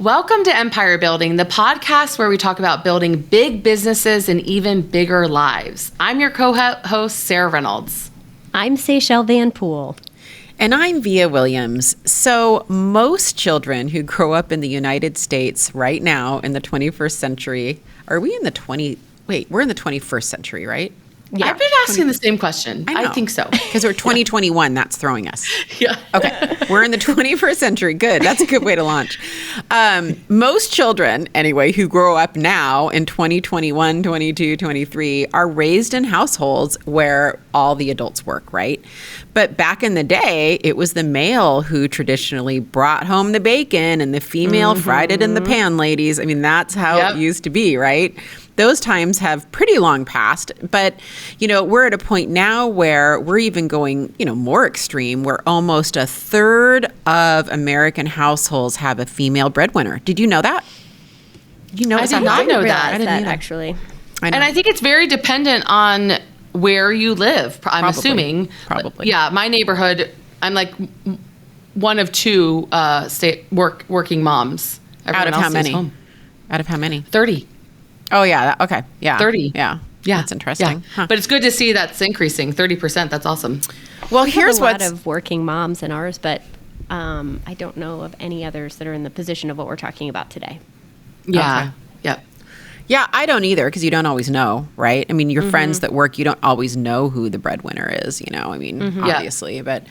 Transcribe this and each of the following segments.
Welcome to Empire Building, the podcast where we talk about building big businesses and even bigger lives. I'm your co-host, Sarah Reynolds. I'm Seychelle Van Poole. And I'm Via Williams. So most children who grow up in the United States right now in the 21st century, we're in the 21st century, right? Yeah. I've been asking the same question. I think so. Because we're 2021, that's throwing us. Yeah. Okay. We're in the 21st century. Good. That's a good way to launch. Most children, anyway, who grow up now in 2021, 22, 23 are raised in households where all the adults work, right? But back in the day, it was the male who traditionally brought home the bacon and the female fried it in the pan, ladies. I mean, that's how it used to be, right? Those times have pretty long passed, but, we're at a point now where we're even going, more extreme, where almost a third of American households have a female breadwinner. Did you know that? I did not know that. I didn't actually. And I think it's very dependent on where you live, I'm assuming. Probably. Yeah, my neighborhood, I'm like one of two working moms. Out of how many? Home. Out of how many? 30. Oh, yeah. Okay. Yeah. 30. Yeah. That's interesting. Yeah. Huh. But it's good to see that's increasing. 30%. That's awesome. Well, here's what's... a lot of working moms in ours, but I don't know of any others that are in the position of what we're talking about today. Yeah. Okay. Yep. Yeah, I don't either, because you don't always know, right? I mean, your friends that work, you don't always know who the breadwinner is, obviously. But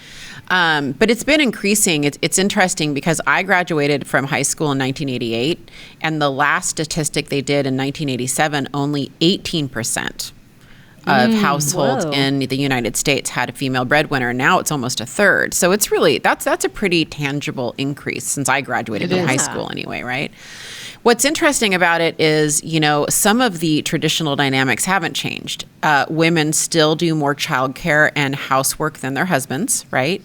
it's been increasing. It's interesting because I graduated from high school in 1988, and the last statistic they did in 1987, only 18% of households in the United States had a female breadwinner. Now it's almost a third. So it's really, that's a pretty tangible increase since I graduated from high school anyway, right? What's interesting about it is, some of the traditional dynamics haven't changed. Women still do more childcare and housework than their husbands, right?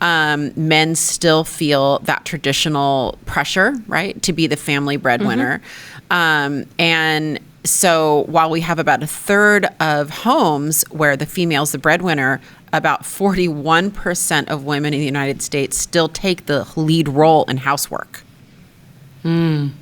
Men still feel that traditional pressure, right, to be the family breadwinner. And so while we have about a third of homes where the female's the breadwinner, about 41% of women in the United States still take the lead role in housework. Isn't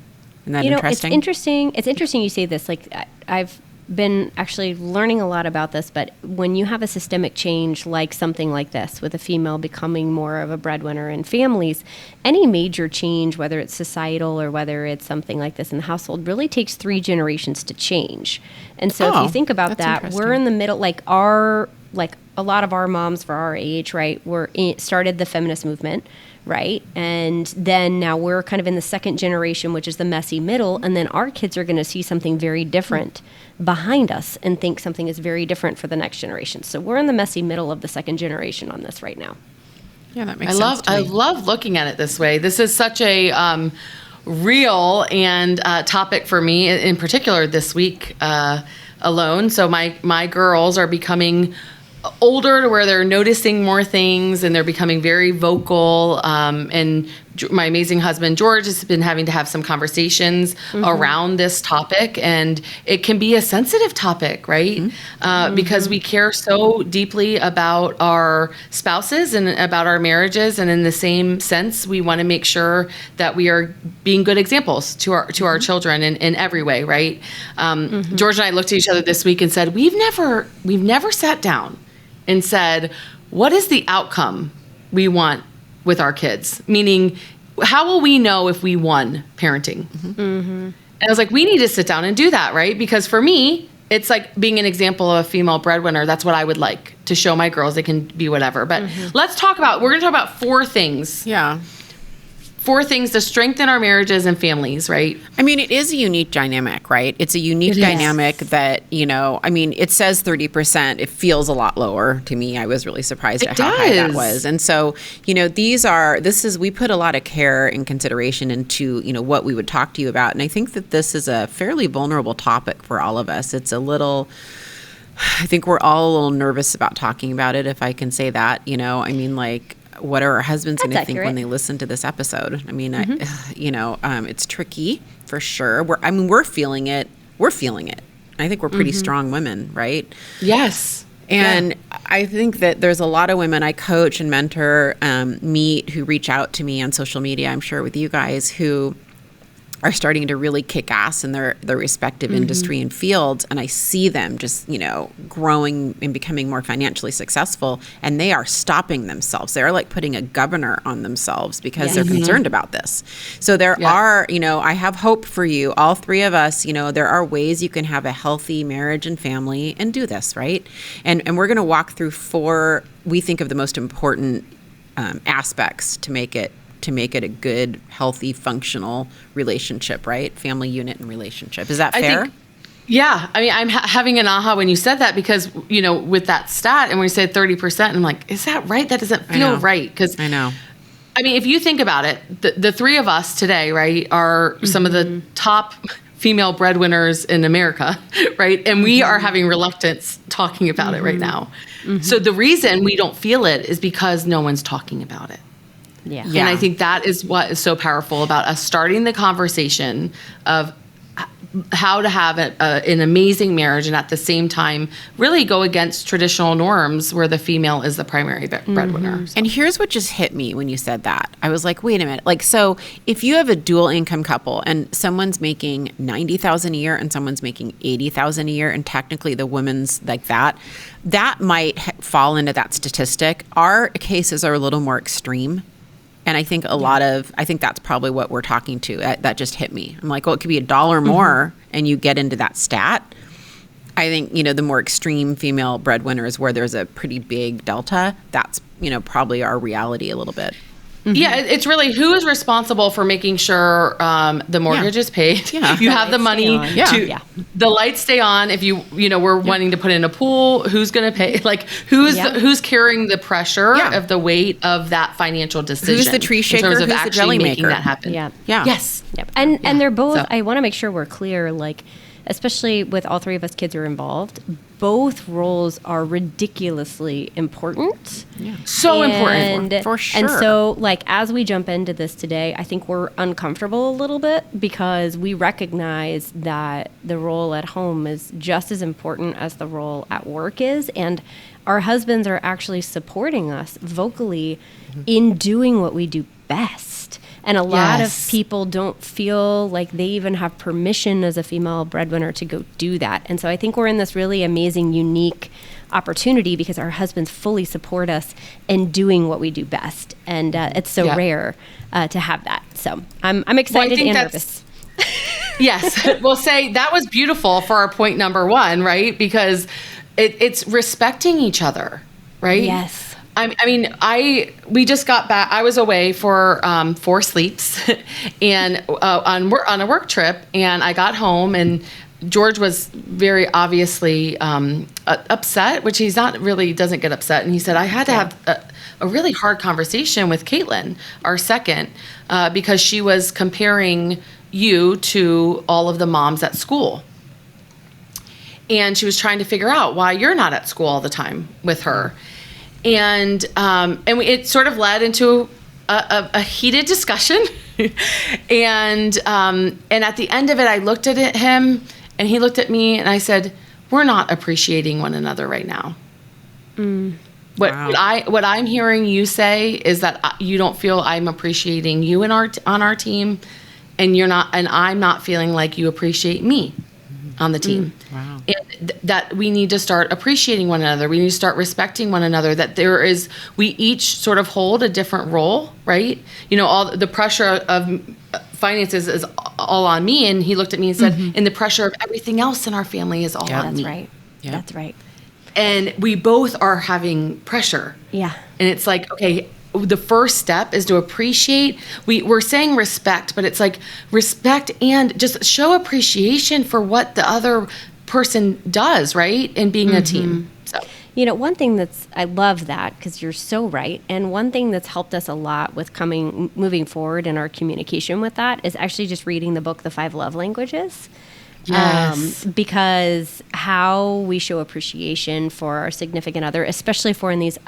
that interesting? It's interesting you say this. Like, I've been actually learning a lot about this, but when you have a systemic change like something like this, with a female becoming more of a breadwinner in families, any major change, whether it's societal or whether it's something like this in the household, really takes 3 generations to change. And so if you think about that, we're in the middle, a lot of our moms for our age, right, started the feminist movement, right? And then now we're kind of in the second generation, which is the messy middle. And then our kids are going to see something very different behind us and think something is very different for the next generation. So we're in the messy middle of the second generation on this right now. Yeah, that makes sense to me. I love looking at it this way. This is such a real and topic for me in particular this week alone. So my girls are becoming older to where they're noticing more things and they're becoming very vocal. And my amazing husband, George, has been having to have some conversations around this topic. And it can be a sensitive topic, right? Because we care so deeply about our spouses and about our marriages. And in the same sense, we want to make sure that we are being good examples to our children in every way, right? George and I looked at each other this week and said, we've never sat down and said, what is the outcome we want with our kids? Meaning, how will we know if we won parenting? And I was like, we need to sit down and do that, right? Because for me, it's like being an example of a female breadwinner. That's what I would like to show my girls. They can be whatever. But we're going to talk about 4 things. Yeah. 4 things to strengthen our marriages and families, right? I mean, it is a unique dynamic, right? It's a unique dynamic that, it says 30%. It feels a lot lower to me. I was really surprised at how high that was. And so, we put a lot of care and consideration into, what we would talk to you about. And I think that this is a fairly vulnerable topic for all of us. It's I think we're all a little nervous about talking about it, if I can say that, what are our husbands going to think when they listen to this episode? I mean, it's tricky for sure. We're feeling it. I think we're pretty strong women, right? Yes. And I think that there's a lot of women I coach and mentor, meet, who reach out to me on social media, I'm sure with you guys, who are starting to really kick ass in their respective industry and fields. And I see them just, growing and becoming more financially successful, and they are stopping themselves. They're like putting a governor on themselves because they're concerned about this. So there are, I have hope for you, all three of us. There are ways you can have a healthy marriage and family and do this, right? And we're going to walk through 4, we think, of the most important aspects to make it a good, healthy, functional relationship, right? Family unit and relationship. Is that fair? Yeah. I mean, I'm having an aha when you said that because, with that stat and when you said 30%, I'm like, is that right? That doesn't feel right. Because I know. I mean, if you think about it, the three of us today, right, are some of the top female breadwinners in America, right? And we are having reluctance talking about it right now. So the reason we don't feel it is because no one's talking about it. Yeah. And I think that is what is so powerful about us starting the conversation of how to have an amazing marriage and at the same time really go against traditional norms where the female is the primary breadwinner. And here's what just hit me when you said that. I was like, wait a minute. Like, so if you have a dual income couple and someone's making $90,000 a year and someone's making $80,000 a year, and technically the woman's like that might fall into that statistic. Our cases are a little more extreme. And I think I think that's probably what we're talking to. That just hit me. I'm like, well, it could be $1 more and you get into that stat. I think, the more extreme female breadwinners where there's a pretty big delta, that's, probably our reality a little bit. Yeah, it's really who is responsible for making sure the mortgage is paid. Yeah. You have the money the lights stay on. If we're wanting to put in a pool, who's going to pay? Like who's carrying the pressure of the weight of that financial decision? Who's the tree shaker? In terms of who's the jelly making maker? that happen? Yeah. Yes. Yep. And they're both. I want to make sure we're clear. Like, especially with all three of us kids are involved, both roles are ridiculously important. Yeah. So important. For sure. And so, like, as we jump into this today, I think we're uncomfortable a little bit because we recognize that the role at home is just as important as the role at work is. And our husbands are actually supporting us vocally in doing what we do best. And a lot of people don't feel like they even have permission as a female breadwinner to go do that. And so I think we're in this really amazing, unique opportunity because our husbands fully support us in doing what we do best. And it's so rare to have that. So I'm excited and nervous. Yes. We'll say that was beautiful for our point number 1, right? Because it's respecting each other, right? Yes. We just got back. I was away for 4 sleeps and on a work trip, and I got home, and George was very obviously upset, which he's not really doesn't get upset. And he said, I had to have a really hard conversation with Caitlin, our second, because she was comparing you to all of the moms at school. And she was trying to figure out why you're not at school all the time with her. And it sort of led into a heated discussion. and at the end of it, I looked at him and he looked at me and I said, we're not appreciating one another right now. What I'm hearing you say is that you don't feel I'm appreciating you on our team, and I'm not feeling like you appreciate me on the team. Wow. And that we need to start appreciating one another. We need to start respecting one another, that we each sort of hold a different role, right? All the pressure of finances is all on me. And he looked at me and said, and the pressure of everything else in our family is all on me. That's right. Yeah. That's right. And we both are having pressure. Yeah. And it's like, okay, the first step is to appreciate. We're saying respect, but it's like respect and just show appreciation for what the other person does, right? And being a team. So, one thing I love that because you're so right. And one thing that's helped us a lot with moving forward in our communication with that is actually just reading the book, The 5 Love Languages. Yes. Because how we show appreciation for our significant other, especially for in these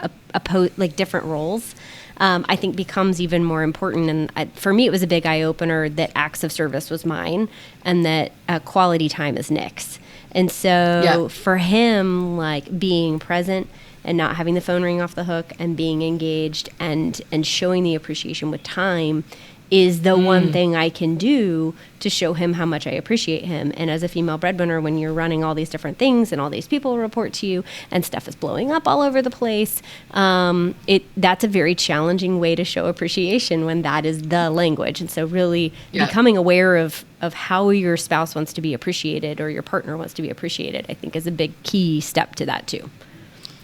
different roles, I think becomes even more important. And for me, it was a big eye opener that acts of service was mine and that quality time is Nick's. And so for him, like being present and not having the phone ring off the hook and being engaged and showing the appreciation with time is the one thing I can do to show him how much I appreciate him. And as a female breadwinner, when you're running all these different things and all these people report to you and stuff is blowing up all over the place, that's a very challenging way to show appreciation when that is the language. And so really becoming aware of how your spouse wants to be appreciated or your partner wants to be appreciated, I think is a big key step to that too.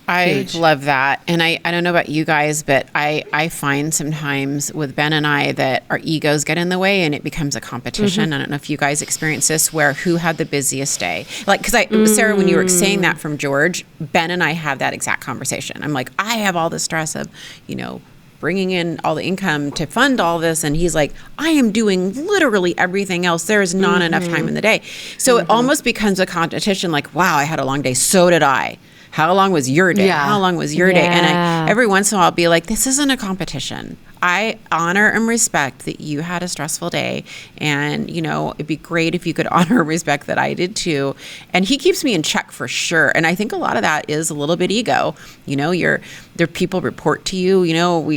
I love that. And I don't know about you guys, but I find sometimes with Ben and I that our egos get in the way and it becomes a competition. I don't know if you guys experience this, where who had the busiest day. Like, because Sarah, when you were saying that from George, Ben and I have that exact conversation. I'm like, I have all the stress of, bringing in all the income to fund all this. And he's like, I am doing literally everything else. There is not enough time in the day. So it almost becomes a competition, like, wow, I had a long day. So did I. How long was your day? Yeah. How long was your day? And every once in a while I'll be like, this isn't a competition. I honor and respect that you had a stressful day. And, it'd be great if you could honor and respect that I did too. And he keeps me in check for sure. And I think a lot of that is a little bit ego. There people report to you,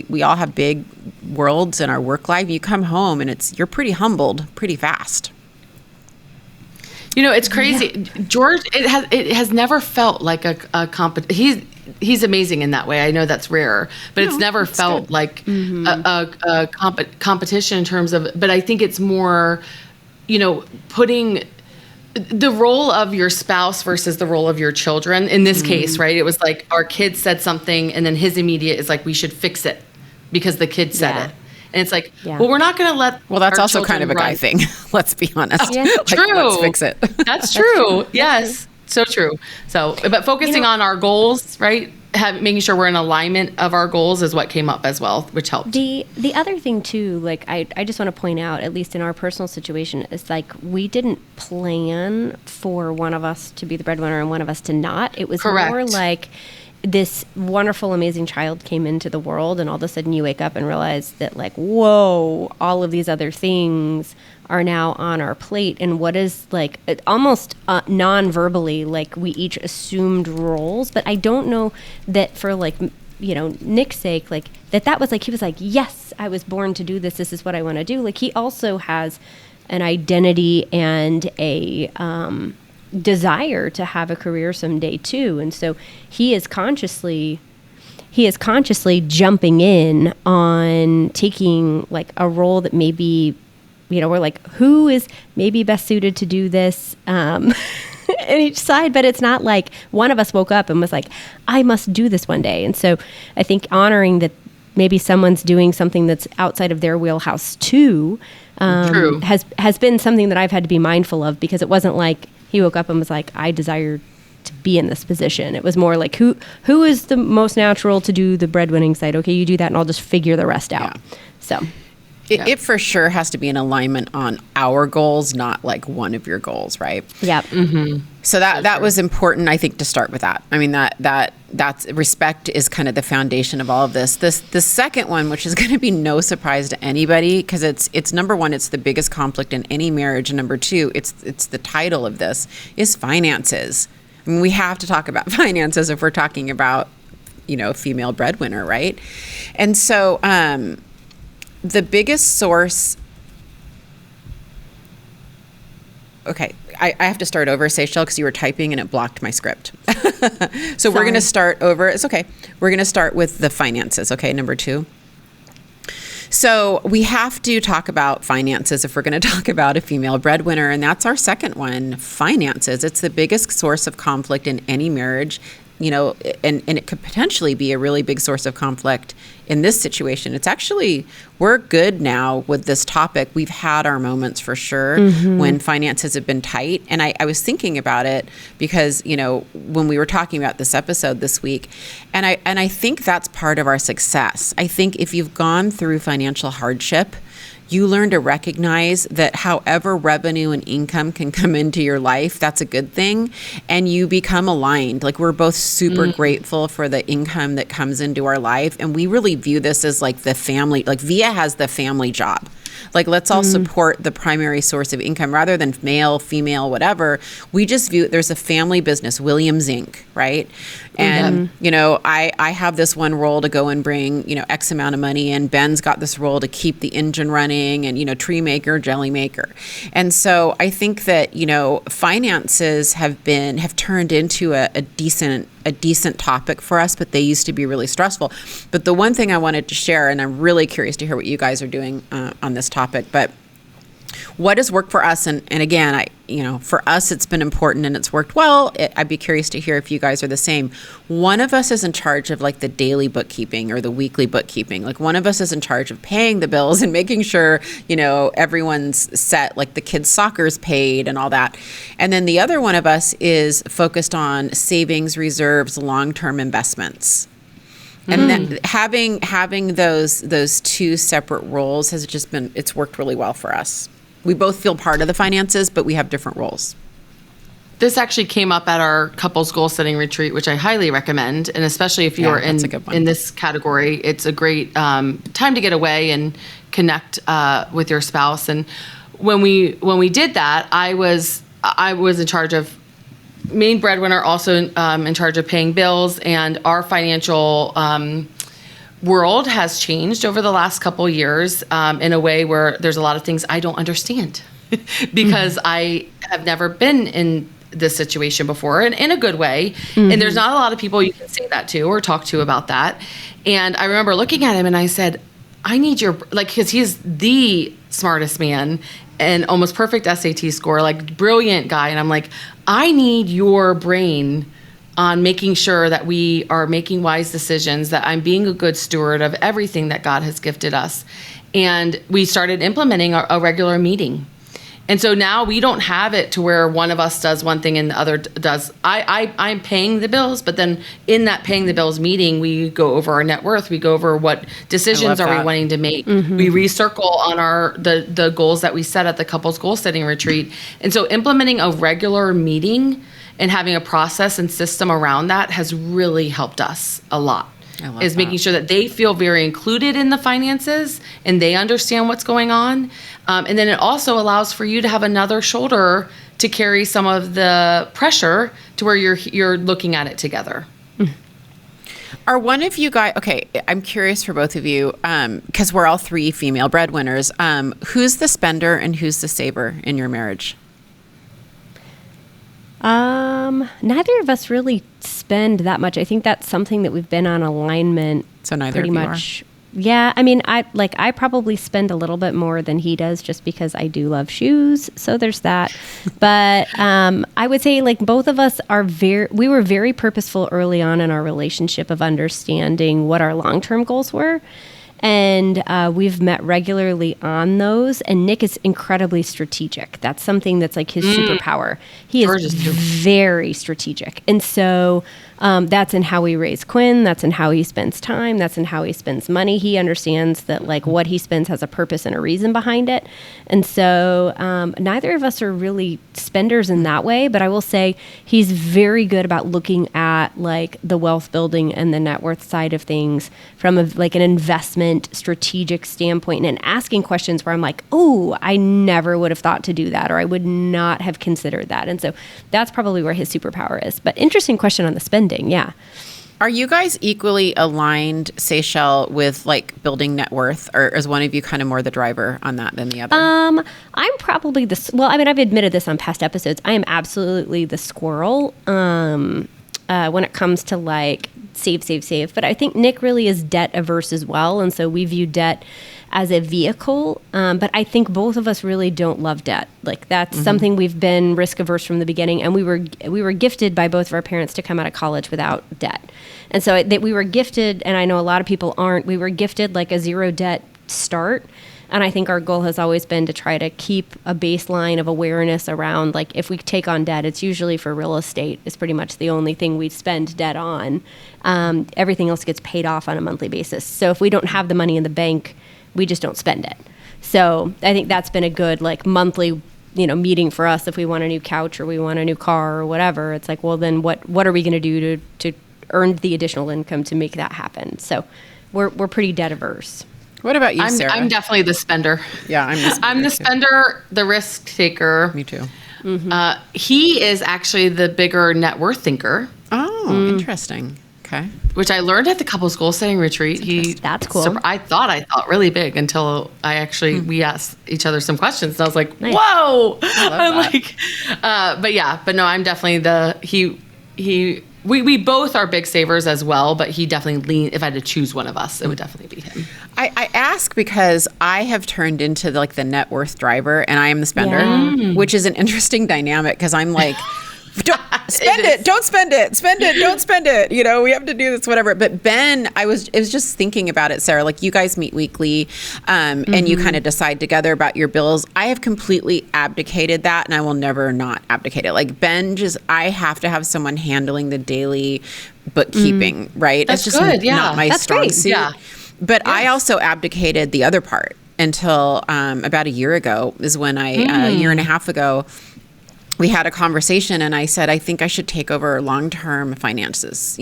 we all have big worlds in our work life. You come home and you're pretty humbled pretty fast. It's crazy. Yeah. George, it has never felt like he's amazing in that way. I know that's rare, but it's never felt like a competition in terms of, but I think it's more, putting the role of your spouse versus the role of your children in this case, right? It was like our kid said something and then his immediate is like, we should fix it because the kid said it. And it's like, well, we're not going to let. Well, that's also kind of a guy thing. Let's be honest. Yeah, true. Let's fix it. That's true. Yes, so true. So, but focusing on our goals, right? Making sure we're in alignment of our goals is what came up as well, which helped. The other thing too, like I just want to point out, at least in our personal situation, is like we didn't plan for one of us to be the breadwinner and one of us to not. It was more like this wonderful, amazing child came into the world, and all of a sudden you wake up and realize that, like, whoa, all of these other things are now on our plate. And what is, like, almost non-verbally, like, we each assumed roles. But I don't know that for, like, Nick's sake, like, that was, like, he was like, yes, I was born to do this. This is what I want to do. Like, he also has an identity and a desire to have a career someday too, and so he is consciously jumping in on taking like a role that maybe we're like, who is maybe best suited to do this in each side, but it's not like one of us woke up and was like, I must do this one day. And so I think honoring that maybe someone's doing something that's outside of their wheelhouse too has been something that I've had to be mindful of, because it wasn't like he woke up and was like, I desire to be in this position. It was more like, who is the most natural to do the breadwinning side? Okay, you do that and I'll just figure the rest out. So it for sure has to be in alignment on our goals, not like one of your goals, right? Yeah. Mm-hmm. So that was important, I think, to start with that. I mean, that's respect is kind of the foundation of all of this. The second one, which is going to be no surprise to anybody, because it's number one, it's the biggest conflict in any marriage, and number two, it's the title of this, is finances. I mean, we have to talk about finances if we're talking about, female breadwinner, right? And so the biggest source. Okay, I have to start over, Seychelle, because you were typing and it blocked my script. So we're going to start over. It's okay. We're going to start with the finances. Okay, number 2. So we have to talk about finances if we're going to talk about a female breadwinner, and that's our second one, finances. It's the biggest source of conflict in any marriage, and it could potentially be a really big source of conflict in this situation. It's actually, we're good now with this topic. We've had our moments for sure when finances have been tight. And I was thinking about it because, when we were talking about this episode this week, and I think that's part of our success. I think if you've gone through financial hardship, you learn to recognize that however revenue and income can come into your life, that's a good thing. And you become aligned. Like, we're both super grateful for the income that comes into our life. And we really view this as like the family, like Via has the family job. Like, let's all support the primary source of income rather than male, female, whatever. We just view, there's a family business, Williams Inc., right? And, you know, I have this one role to go and bring, you know, X amount of money, and Ben's got this role to keep the engine running, and, you know, tree maker, jelly maker. And so I think that, you know, finances have turned into a decent topic for us, but they used to be really stressful. But the one thing I wanted to share, and I'm really curious to hear what you guys are doing on this topic, but what has worked for us, and again, for us, it's been important and it's worked well. I'd be curious to hear if you guys are the same. One of us is in charge of like the daily bookkeeping or the weekly bookkeeping. Like, one of us is in charge of paying the bills and making sure, you know, everyone's set, like the kids' soccer's paid and all that. And then the other one of us is focused on savings, reserves, long-term investments. And then having those two separate roles has just it's worked really well for us. We both feel part of the finances, but we have different roles. This actually came up at our couples goal setting retreat, which I highly recommend. And especially if you're in this category, it's a great time to get away and connect with your spouse. And when we did that, I was in charge of main breadwinner, also in charge of paying bills, and our financial world has changed over the last couple years in a way where there's a lot of things I don't understand because I have never been in this situation before, and in a good way. And there's not a lot of people you can say that to or talk to about that. And I remember looking at him and I said, I need your, like, because he's the smartest man and almost perfect SAT score, like brilliant guy. And I'm like, I need your brain on making sure that we are making wise decisions, that I'm being a good steward of everything that God has gifted us. And we started implementing a regular meeting. And so now we don't have it to where one of us does one thing and the other does. I'm paying the bills, but then in that paying the bills meeting, we go over our net worth. We go over what decisions are we wanting to make. We recircle on the goals that we set at the couples goal setting retreat. And so implementing a regular meeting and having a process and system around that has really helped us a lot. Is making sure that they feel very included in the finances and they understand what's going on. And then it also allows for you to have another shoulder to carry some of the pressure to where you're looking at it together. Are one of you guys, okay, I'm curious for both of you, because we're all three female breadwinners. Who's the spender and who's the saver in your marriage? Neither of us really spend that much. I think that's something that we've been on alignment. So neither pretty of you much. Yeah. I mean, I probably spend a little bit more than he does just because I do love shoes. So there's that. But, I would say like both of us we were very purposeful early on in our relationship of understanding what our long-term goals were. And we've met regularly on those. And Nick is incredibly strategic. That's something that's like his superpower. He is very strategic. And so that's in how we raise Quinn. That's in how he spends time. That's in how he spends money. He understands that like what he spends has a purpose and a reason behind it. And so neither of us are really spenders in that way. But I will say he's very good about looking at like the wealth building and the net worth side of things from like an investment strategic standpoint, and asking questions where I'm like, oh, I never would have thought to do that, or I would not have considered that. And so that's probably where his superpower is. But interesting question on the spending. Yeah. Are you guys equally aligned, Seychelle, with like building net worth, or is one of you kind of more the driver on that than the other? I'm probably well, I mean, I've admitted this on past episodes. I am absolutely the squirrel when it comes to like save. But I think Nick really is debt averse as well. And so we view debt as a vehicle. But I think both of us really don't love debt. Like that's something we've been risk averse from the beginning. And we were gifted by both of our parents to come out of college without debt. And so we were gifted, and I know a lot of people aren't, we were gifted like a zero debt start. And I think our goal has always been to try to keep a baseline of awareness around, like, if we take on debt, it's usually for real estate. It's pretty much the only thing we spend debt on. Everything else gets paid off on a monthly basis. So if we don't have the money in the bank, we just don't spend it. So I think that's been a good, like, monthly, meeting for us. If we want a new couch or we want a new car or whatever, it's like, well, then what are we going to do to earn the additional income to make that happen? So we're pretty debt averse. What about you, Sarah? I'm definitely the spender. Yeah, I'm the spender, the risk taker. Me too. He is actually the bigger net worth thinker. Oh, interesting. Okay. Which I learned at the couples goal setting retreat. That's cool. I thought really big until I actually we asked each other some questions. And I was like, whoa! I'm like, but no, I'm definitely we both are big savers as well, but he definitely if I had to choose one of us, it would definitely be him. I ask because I have turned into the net worth driver, and I am the spender, which is an interesting dynamic because I'm like. Don't spend it. Don't spend it. Spend it. Don't spend it. We have to do this, whatever. But Ben, it was just thinking about it, Sarah. Like you guys meet weekly, and you kind of decide together about your bills. I have completely abdicated that, and I will never not abdicate it. Like Ben, I have to have someone handling the daily bookkeeping, right? That's it's just good. Yeah. not my strong suit. Yeah. But I also abdicated the other part until about a year ago is when a year and a half ago, we had a conversation and I said, I think I should take over long-term finances,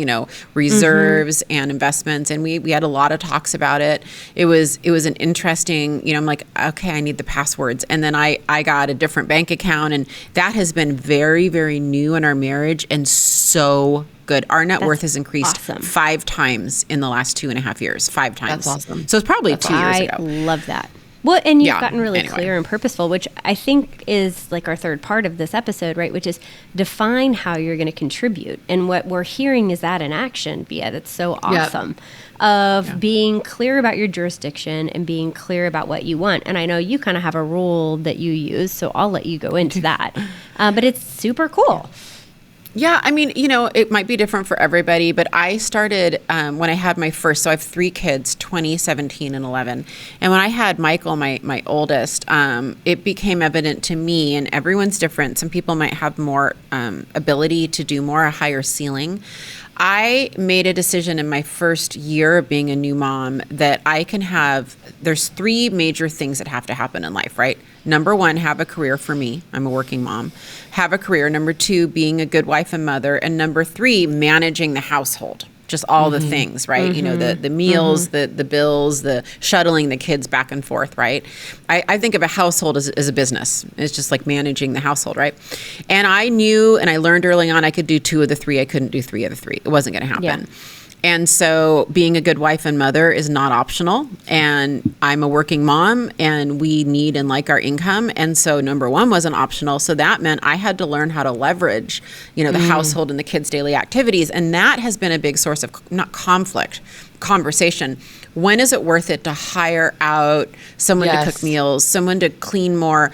reserves and investments. And we had a lot of talks about it. It was an interesting, I'm like, okay, I need the passwords. And then I got a different bank account, and that has been very, very new in our marriage and so good. Our net worth has increased 5 times in the last 2.5 years, 5 times. That's awesome. So it's probably 2 years ago. I love that. Well, and you've gotten really clear and purposeful, which I think is like our third part of this episode, right? Which is define how you're going to contribute. And what we're hearing is that in action, Bia. That's so awesome. Of being clear about your jurisdiction and being clear about what you want. And I know you kind of have a rule that you use, so I'll let you go into that. But it's super cool. Yeah, I mean, it might be different for everybody, but I started when I had my first, so I have 3 kids, 20, 17, and 11. And when I had Michael, my oldest, it became evident to me, and everyone's different. Some people might have more ability to do more, a higher ceiling. I made a decision in my first year of being a new mom that there's 3 major things that have to happen in life, right? Number 1, have a career for me. I'm a working mom. Have a career. Number 2, being a good wife and mother. And number 3, managing the household. Just all the things, right? The meals, the bills, the shuttling the kids back and forth, right? I think of a household as a business. It's just like managing the household, right? And I knew and I learned early on I could do 2 of the 3. I couldn't do 3 of the 3. It wasn't going to happen. Yeah. And so being a good wife and mother is not optional. And I'm a working mom and we need and like our income. And so number 1 wasn't optional. So that meant I had to learn how to leverage, the household and the kids' daily activities. And that has been a big source of not conflict, conversation. When is it worth it to hire out someone to cook meals, someone to clean more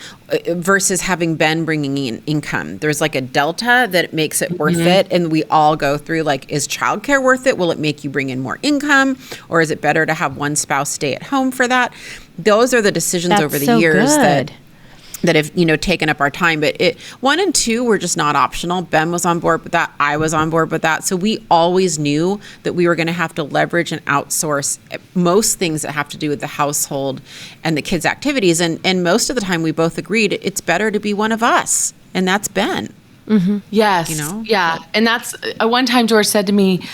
versus having Ben bringing in income? There's like a delta that makes it worth it. And we all go through is childcare worth it? Will it make you bring in more income? Or is it better to have one spouse stay at home for that? Those are the decisions over the years that have taken up our time. But 1 and 2 were just not optional. Ben was on board with that. I was on board with that. So we always knew that we were going to have to leverage and outsource most things that have to do with the household and the kids' activities. And most of the time we both agreed it's better to be one of us. And that's Ben. Mm-hmm. Yes. Yeah. And that's one time George said to me,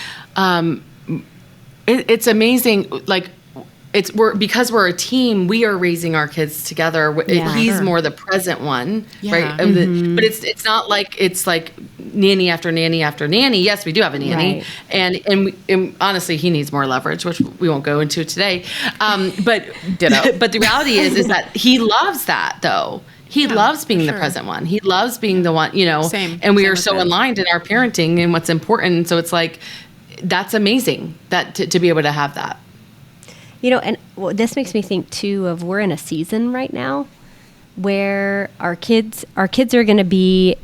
it's amazing. Because we're a team, we are raising our kids together. He's more the present one, right? But it's not like it's like nanny after nanny after nanny. Yes, we do have a nanny, and honestly, he needs more leverage, which we won't go into today. But but the reality is that he loves that though. He loves being the present one. He loves being the one, Same. And we are so aligned in our parenting and what's important. So it's like that's amazing that to be able to have that. And this makes me think too of we're in a season right now where our kids are going to be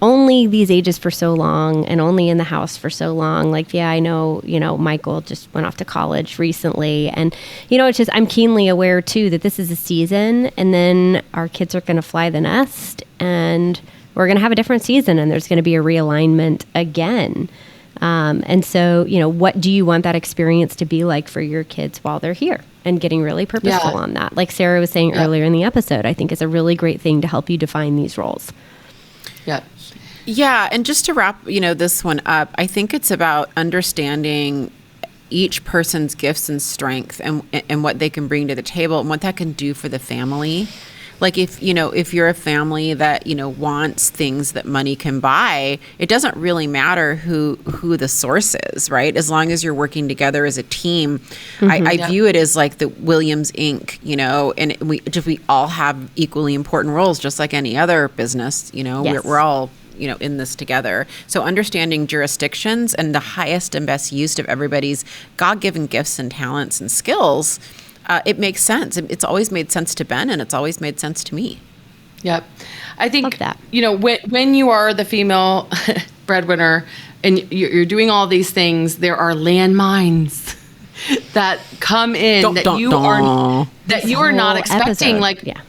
only these ages for so long and only in the house for so long. I know, Michael just went off to college recently, and it's just I'm keenly aware too that this is a season, and then our kids are going to fly the nest, and we're going to have a different season, and there's going to be a realignment again. And so, what do you want that experience to be like for your kids while they're here? And getting really purposeful on that. Like Sarah was saying earlier in the episode, I think is a really great thing to help you define these roles. Yeah. Yeah. And just to wrap, this one up, I think it's about understanding each person's gifts and strength and what they can bring to the table and what that can do for the family. Like if you're a family that, wants things that money can buy, it doesn't really matter who the source is, right? As long as you're working together as a team. I view it as like the Williams Inc., and we all have equally important roles, just like any other business, Yes. we're all, in this together. So understanding jurisdictions and the highest and best use of everybody's God-given gifts and talents and skills, it makes sense. It's always made sense to Ben, and it's always made sense to me. Yep. I think, Love that. When you are the female breadwinner and you're doing all these things, there are landmines that come in that you are not expecting. Episode.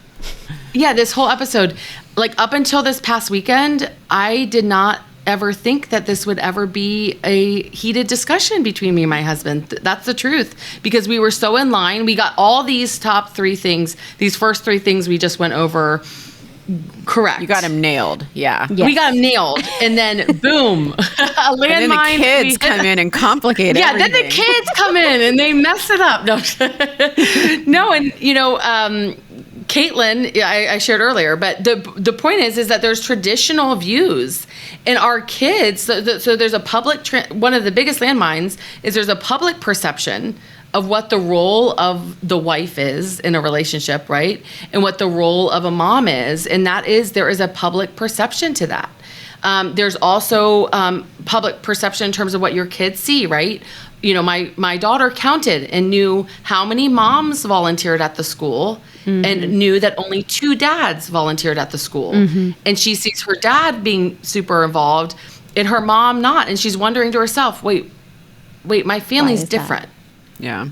This whole episode, like up until this past weekend, I did not ever think that this would ever be a heated discussion between me and my husband. That's the truth, because we were so in line. We got all these top 3 things, these first 3 things we just went over correct. You got him nailed. Yeah. Yes. We got him nailed. And then boom, a landmine. And then the kids come in and complicate everything. Then the kids come in and they mess it up. No, and Caitlin, I shared earlier, but the point is that there's traditional views, and our kids. So there's a public. One of the biggest landmines is there's a public perception of what the role of the wife is in a relationship, right, and what the role of a mom is, and there is a public perception to that. There's also public perception in terms of what your kids see, right? My daughter counted and knew how many moms volunteered at the school, and knew that only 2 dads volunteered at the school. And she sees her dad being super involved and her mom not. And she's wondering to herself, wait, my family's different. That? Yeah.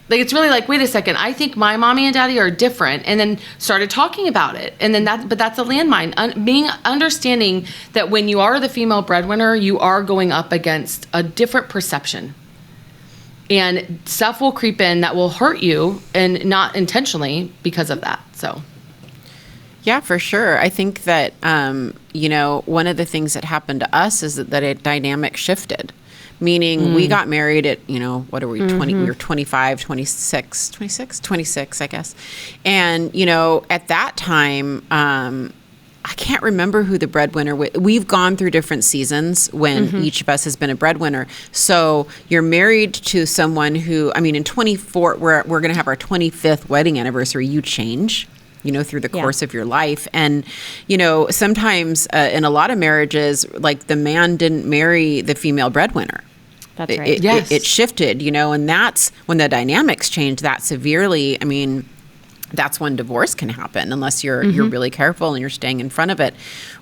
Like, it's really like, wait a second, I think my mommy and daddy are different. And then started talking about it. And then that's a landmine. Understanding that when you are the female breadwinner, you are going up against a different perception. And stuff will creep in that will hurt you, and not intentionally because of that. So, yeah, for sure. I think that, one of the things that happened to us is that a dynamic shifted. Meaning we got married at, what are we, 20, we were 25, 26, I guess. And, at that time, I can't remember who the breadwinner was. We've gone through different seasons when each of us has been a breadwinner. So you're married to someone who, in 24, we're going to have our 25th wedding anniversary. You change, through the course of your life. And, sometimes in a lot of marriages, like the man didn't marry the female breadwinner. That's right. It shifted, and that's when the dynamics change that severely. That's when divorce can happen unless you're really careful and you're staying in front of it.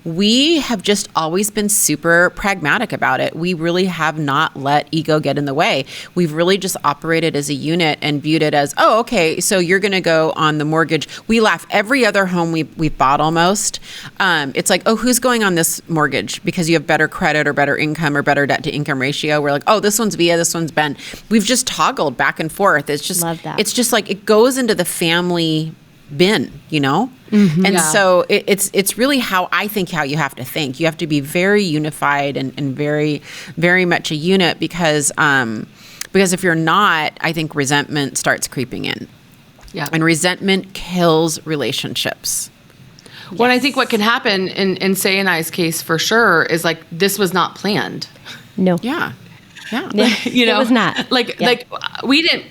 We have just always been super pragmatic about it. We really have not let ego get in the way. We've really just operated as a unit and viewed it as, oh, okay, so you're going to go on the mortgage. We laugh. Every other home we've bought almost, it's like, oh, who's going on this mortgage because you have better credit or better income or better debt to income ratio. We're like, oh, this one's Via, this one's Ben. We've just toggled back and forth. It's just, Love that. It's just like it goes into the family bin, and so it's really how you have to think. You have to be very unified and very, very much a unit, because if you're not, I think resentment starts creeping in. Yeah. And resentment kills relationships. Well, I think what can happen in Say and I's case for sure is like, this was not planned. No. Yeah. It was not. Like we didn't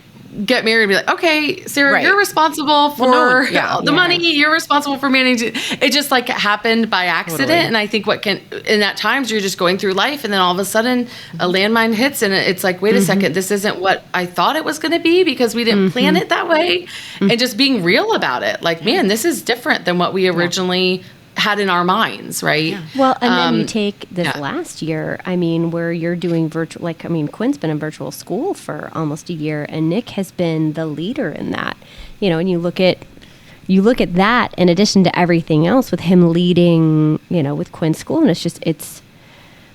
get married and be like, okay, Sarah, Right. you're responsible for the money. Yeah. You're responsible for managing. It just like happened by accident. Totally. And I think in that times you're just going through life, and then all of a sudden a landmine hits, and it's like, wait a second, this isn't what I thought it was going to be, because we didn't plan it that way. And just being real about it. Like, man, this is different than what we originally had in our minds, right? Yeah. Well, and then you take this last year, where you're doing virtual, Quinn's been in virtual school for almost a year, and Nick has been the leader in that, and you look at that in addition to everything else with him leading, with Quinn's school, and it's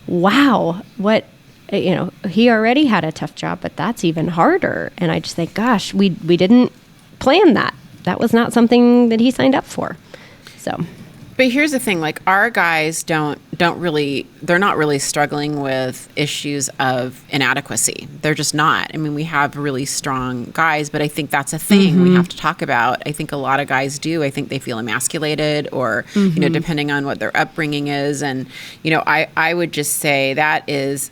wow, what, he already had a tough job, but that's even harder. And I just think, gosh, we didn't plan that. That was not something that he signed up for. So. But here's the thing, like our guys they're not really struggling with issues of inadequacy. They're just not. I mean, we have really strong guys, but I think that's a thing we have to talk about. I think a lot of guys do. I think they feel emasculated or, depending on what their upbringing is. And, I would just say that has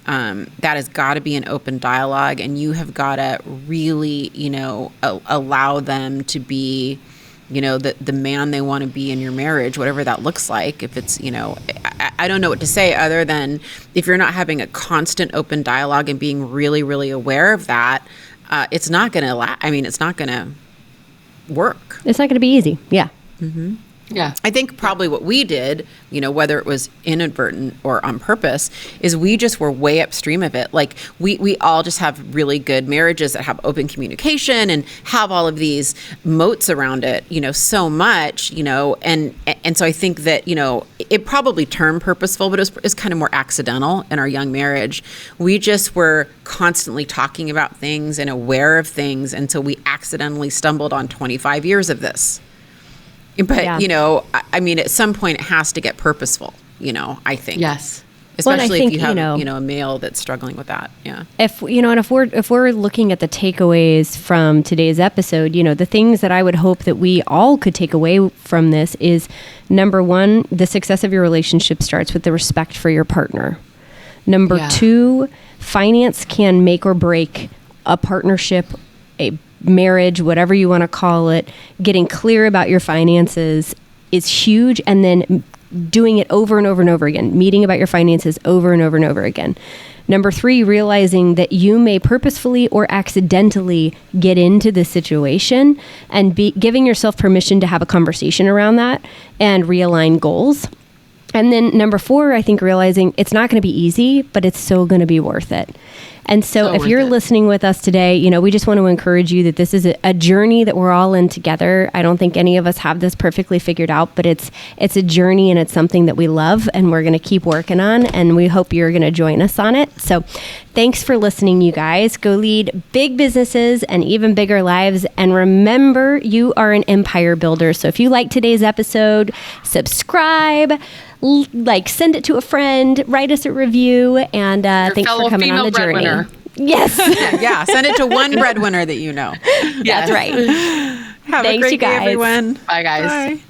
got to be an open dialogue, and you have got to really, allow them to be, the man they want to be in your marriage, whatever that looks like. If it's, I don't know what to say other than if you're not having a constant open dialogue and being really, really aware of that, it's not going to, it's not going to work. It's not going to be easy. Yeah. Mm-hmm. Yeah. I think probably what we did, whether it was inadvertent or on purpose, is we just were way upstream of it. Like we all just have really good marriages that have open communication and have all of these moats around it, so much, and so I think that, it probably turned purposeful, but it was kind of more accidental in our young marriage. We just were constantly talking about things and aware of things. And so we accidentally stumbled on 25 years of this. But, at some point it has to get purposeful, I think. Yes. Especially if you have, a male that's struggling with that. Yeah. If we're looking at the takeaways from today's episode, the things that I would hope that we all could take away from this is, number one, the success of your relationship starts with the respect for your partner. Number two, finance can make or break a partnership, a marriage, whatever you want to call it. Getting clear about your finances is huge, and then doing it over and over and over again, meeting about your finances over and over and over again. Number three, realizing that you may purposefully or accidentally get into this situation, and giving yourself permission to have a conversation around that and realign goals. And then number four, I think realizing it's not going to be easy, but it's so going to be worth it. And so if you're listening with us today, we just want to encourage you that this is a journey that we're all in together. I don't think any of us have this perfectly figured out, but it's a journey, and it's something that we love and we're going to keep working on, and we hope you're going to join us on it. So thanks for listening, you guys. Go lead big businesses and even bigger lives. And remember, you are an empire builder. So if you like today's episode, subscribe, send it to a friend, write us a review, and thanks for coming on the journey. Breadwinner. Yes. Yeah. Send it to one breadwinner that you know. That's right. Have Thanks, a great you guys. day, everyone. Bye, guys. Bye.